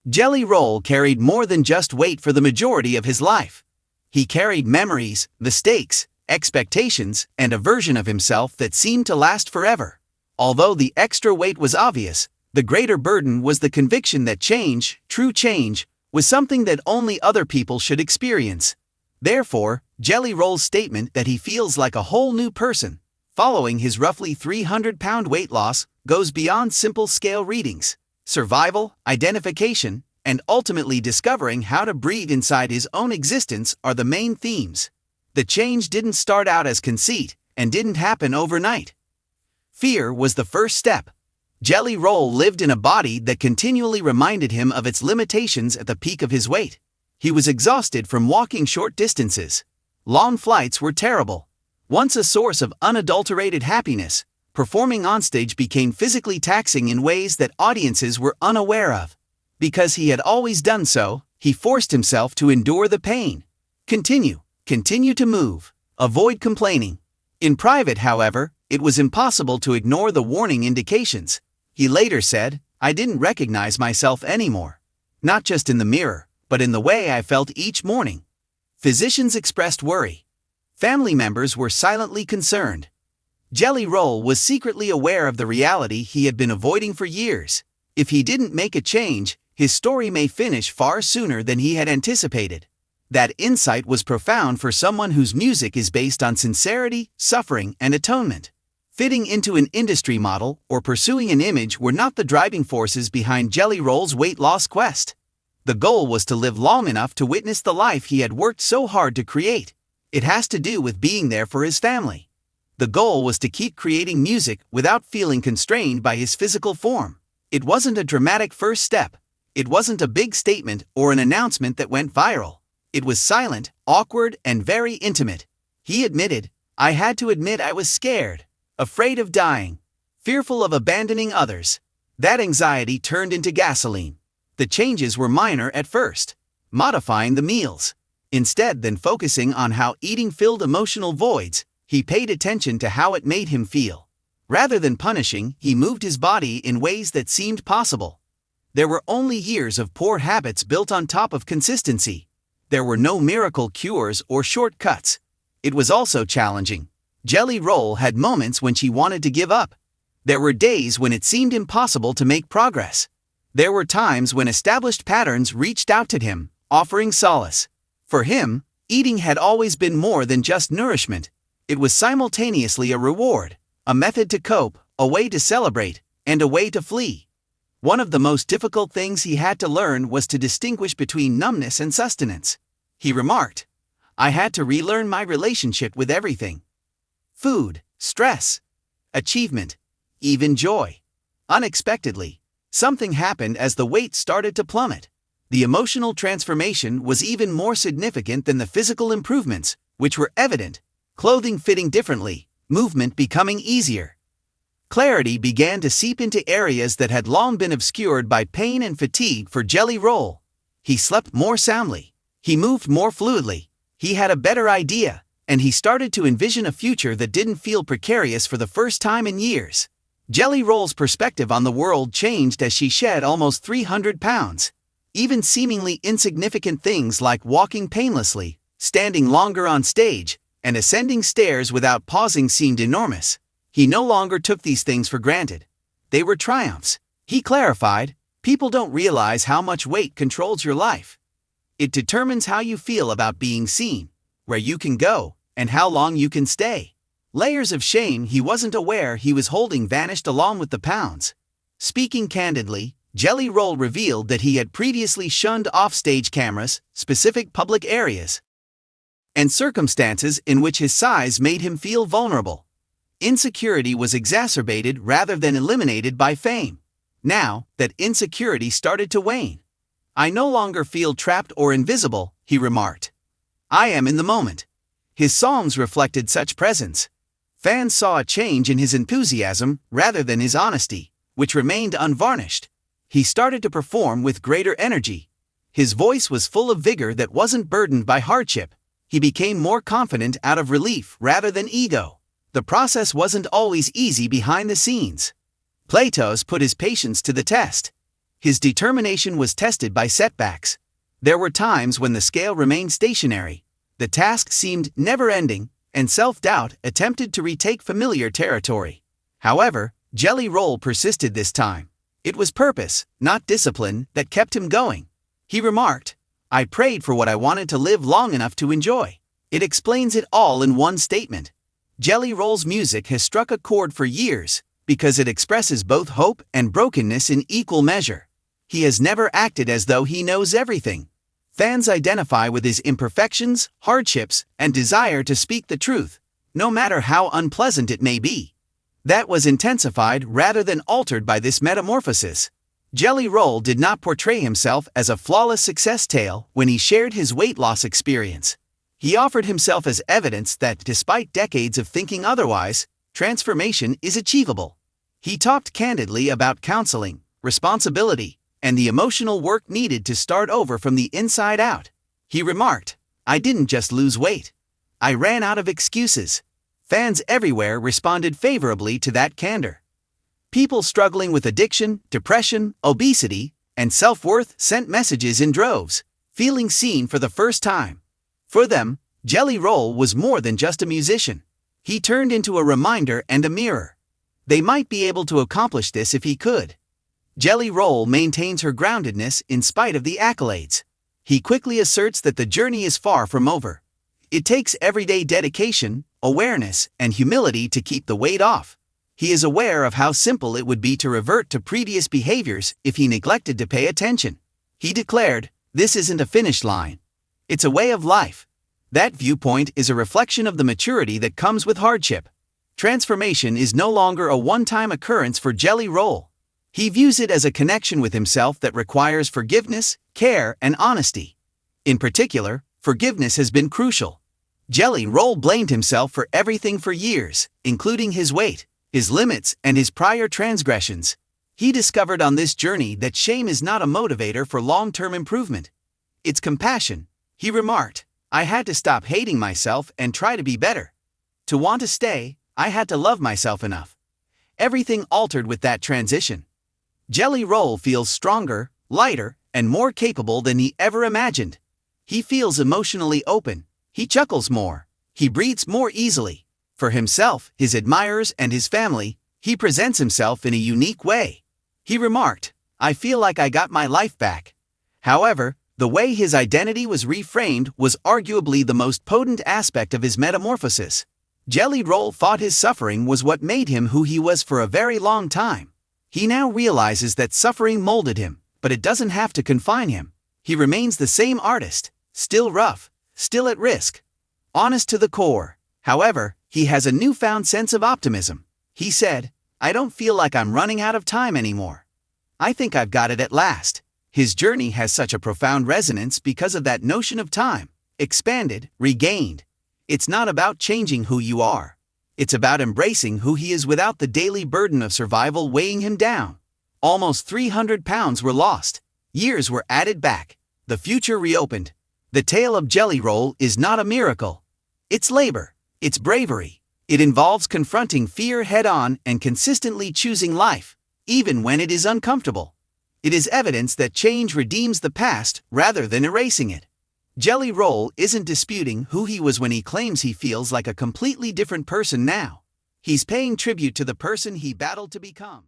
Jelly Roll carried more than just weight for the majority of his life. He carried memories, mistakes, expectations, and a version of himself that seemed to last forever. Although the extra weight was obvious, the greater burden was the conviction that change, true change, was something that only other people should experience. Therefore, Jelly Roll's statement that he feels like a whole new person, following his roughly 300-pound weight loss, goes beyond simple scale readings. Survival, identification, and ultimately discovering how to breathe inside his own existence are the main themes. The change didn't start out as conceit, and didn't happen overnight. Fear was the first step. Jelly Roll lived in a body that continually reminded him of its limitations at the peak of his weight. He was exhausted from walking short distances. Long flights were terrible. Once a source of unadulterated happiness, performing onstage became physically taxing in ways that audiences were unaware of. Because he had always done so, he forced himself to endure the pain. Continue to move, avoid complaining. In private, however, it was impossible to ignore the warning indications. He later said, "I didn't recognize myself anymore. Not just in the mirror, but in the way I felt each morning." Physicians expressed worry. Family members were silently concerned. Jelly Roll was secretly aware of the reality he had been avoiding for years. If he didn't make a change, his story may finish far sooner than he had anticipated. That insight was profound for someone whose music is based on sincerity, suffering, and atonement. Fitting into an industry model or pursuing an image were not the driving forces behind Jelly Roll's weight loss quest. The goal was to live long enough to witness the life he had worked so hard to create. It has to do with being there for his family. The goal was to keep creating music without feeling constrained by his physical form. It wasn't a dramatic first step. It wasn't a big statement or an announcement that went viral. It was silent, awkward, and very intimate. He admitted, "I had to admit I was scared, afraid of dying, fearful of abandoning others." That anxiety turned into gasoline. The changes were minor at first. Modifying the meals. Instead than focusing on how eating filled emotional voids, he paid attention to how it made him feel. Rather than punishing, he moved his body in ways that seemed possible. There were only years of poor habits built on top of consistency. There were no miracle cures or shortcuts. It was also challenging. Jelly Roll had moments when she wanted to give up. There were days when it seemed impossible to make progress. There were times when established patterns reached out to him, offering solace. For him, eating had always been more than just nourishment. It was simultaneously a reward, a method to cope, a way to celebrate, and a way to flee. One of the most difficult things he had to learn was to distinguish between numbness and sustenance. He remarked, "I had to relearn my relationship with everything. Food, stress, achievement, even joy." Unexpectedly, something happened as the weight started to plummet. The emotional transformation was even more significant than the physical improvements, which were evident. Clothing fitting differently, movement becoming easier. Clarity began to seep into areas that had long been obscured by pain and fatigue for Jelly Roll. He slept more soundly. He moved more fluidly. He had a better idea, and he started to envision a future that didn't feel precarious for the first time in years. Jelly Roll's perspective on the world changed as she shed almost 300 pounds. Even seemingly insignificant things like walking painlessly, standing longer on stage, and ascending stairs without pausing seemed enormous. He no longer took these things for granted. They were triumphs. He clarified, "People don't realize how much weight controls your life. It determines how you feel about being seen, where you can go, and how long you can stay." Layers of shame he wasn't aware he was holding vanished along with the pounds. Speaking candidly, Jelly Roll revealed that he had previously shunned offstage cameras, specific public areas, and circumstances in which his size made him feel vulnerable. Insecurity was exacerbated rather than eliminated by fame. Now, that insecurity started to wane. "I no longer feel trapped or invisible," he remarked. "I am in the moment." His songs reflected such presence. Fans saw a change in his enthusiasm rather than his honesty, which remained unvarnished. He started to perform with greater energy. His voice was full of vigor that wasn't burdened by hardship. He became more confident out of relief rather than ego. The process wasn't always easy behind the scenes. Plato's put his patience to the test. His determination was tested by setbacks. There were times when the scale remained stationary, the task seemed never-ending, and self-doubt attempted to retake familiar territory. However, Jelly Roll persisted this time. It was purpose, not discipline, that kept him going. He remarked, "I prayed for what I wanted to live long enough to enjoy." It explains it all in one statement. Jelly Roll's music has struck a chord for years, because it expresses both hope and brokenness in equal measure. He has never acted as though he knows everything. Fans identify with his imperfections, hardships, and desire to speak the truth, no matter how unpleasant it may be. That was intensified rather than altered by this metamorphosis. Jelly Roll did not portray himself as a flawless success tale when he shared his weight loss experience. He offered himself as evidence that, despite decades of thinking otherwise, transformation is achievable. He talked candidly about counseling, responsibility, and the emotional work needed to start over from the inside out. He remarked, "I didn't just lose weight. I ran out of excuses." Fans everywhere responded favorably to that candor. People struggling with addiction, depression, obesity, and self-worth sent messages in droves, feeling seen for the first time. For them, Jelly Roll was more than just a musician. He turned into a reminder and a mirror. They might be able to accomplish this if he could. Jelly Roll maintains her groundedness in spite of the accolades. He quickly asserts that the journey is far from over. It takes everyday dedication, awareness, and humility to keep the weight off. He is aware of how simple it would be to revert to previous behaviors if he neglected to pay attention. He declared, "This isn't a finish line. It's a way of life." That viewpoint is a reflection of the maturity that comes with hardship. Transformation is no longer a one-time occurrence for Jelly Roll. He views it as a connection with himself that requires forgiveness, care, and honesty. In particular, forgiveness has been crucial. Jelly Roll blamed himself for everything for years, including his weight, his limits, and his prior transgressions. He discovered on this journey that shame is not a motivator for long-term improvement. It's compassion. He remarked, "I had to stop hating myself and try to be better. To want to stay, I had to love myself enough." Everything altered with that transition. Jelly Roll feels stronger, lighter, and more capable than he ever imagined. He feels emotionally open. He chuckles more. He breathes more easily. For himself, his admirers, and his family, he presents himself in a unique way. He remarked, "I feel like I got my life back." However, the way his identity was reframed was arguably the most potent aspect of his metamorphosis. Jelly Roll thought his suffering was what made him who he was for a very long time. He now realizes that suffering molded him, but it doesn't have to confine him. He remains the same artist, still rough, still at risk, honest to the core. However, he has a newfound sense of optimism. He said, "I don't feel like I'm running out of time anymore. I think I've got it at last." His journey has such a profound resonance because of that notion of time, expanded, regained. It's not about changing who you are. It's about embracing who he is without the daily burden of survival weighing him down. Almost 300 pounds were lost. Years were added back. The future reopened. The tale of Jelly Roll is not a miracle. It's labor. It's bravery. It involves confronting fear head-on and consistently choosing life, even when it is uncomfortable. It is evidence that change redeems the past rather than erasing it. Jelly Roll isn't disputing who he was when he claims he feels like a completely different person now. He's paying tribute to the person he battled to become.